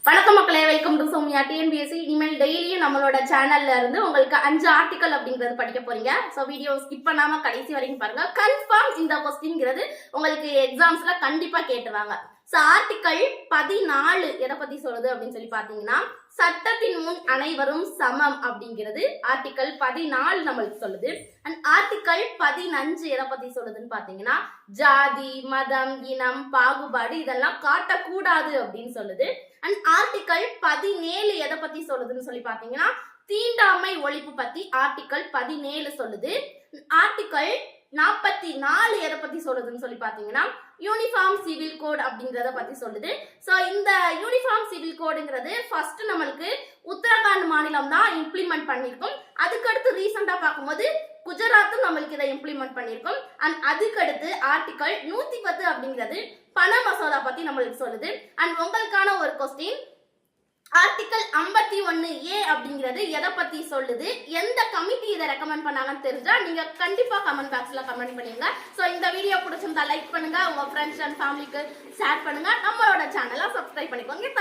வணக்கம் மக்களே, welcome to Soumya TNPSC. இனிமேல் டெய்லியும் நம்மளோட சேனல்ல இருந்து உங்களுக்கு 5 ஆர்டிகல் அப்படிங்கறது படிக்க போறீங்க. சோ வீடியோ ஸ்கிப் பண்ணாம கடைசி வரைக்கும் பாருங்க. கன்ஃபார்ம் இந்த क्वेश्चनங்கிறது உங்களுக்கு எக்ஸாம்ஸ்ல கண்டிப்பா கேட்டுவாங்க. சோ ஆர்டிகல் 14 எதை பத்தி சொல்லுது அப்படின்னு சொல்லி பாத்தீங்கன்னா, சட்டத்தின் முன் அனைவரும் சமம் அப்படிங்கிறது ஆர்டிகல் 14 நம்மளுக்கு சொல்லுது. அண்ட் ஆர்டிகல் 15 எதை பத்தி சொல்லுதுன்னு பாத்தீங்கன்னா, ஜாதி, மதம், இனம், பாகுபாடு இதெல்லாம் காட்டக்கூடாது அப்படின்னு சொல்லுது. அண்ட் ஆர்டிகல் 17 எதை பத்தி சொல்லுதுன்னு சொல்லி பாத்தீங்கன்னா, தீண்டாமை ஒழிப்பு பத்தி ஆர்டிகல் 17 சொல்லுது. ஆர்டிகல் 44 எதை பத்தி சொல்லுதுன்னு சொல்லி பாத்தீங்கன்னா, யூனிஃபார்ம் சிவில் கோட் அப்படிங்கறத பத்தி சொல்லுது. சோ இந்த யூனிஃபார்ம் சிவில் கோடுங்கிறது ஃபர்ஸ்ட் நம்மளுக்கு உத்தரகாண்ட் மாநிலம் தான் இம்ப்ளிமெண்ட் பண்ணிருக்கும். அதுக்கடுத்து ரீசெண்டா பார்க்கும்போது குஜராத்தும் நம்மளுக்கு இதை இம்ப்ளிமெண்ட் பண்ணிருக்கும். அண்ட் அதுக்கடுத்து ஆர்டிகல் 110 அப்படிங்கிறது பண மசோதா பத்தி நம்மளுக்கு சொல்லுது. அண்ட் உங்களுக்கான ஒரு கொஸ்டின், ஆர்டிகல் 51A அப்படிங்கிறது எதை பத்தி சொல்லுது, எந்த கமிட்டி இதை ரெக்கமெண்ட் பண்ணாங்கன்னு தெரிஞ்சா நீங்க கண்டிப்பா கமெண்ட் பாக்ஸ்ல கமெண்ட் பண்ணுங்க. சோ இந்த வீடியோ பிடிச்சிருந்தா லைக் பண்ணுங்க, உங்க ஃப்ரெண்ட்ஸ் அண்ட் ஃபேமிலிக்கு ஷேர் பண்ணுங்க, நம்மளோட சேனலை சப்ஸ்கிரைப் பண்ணிக்கோங்க.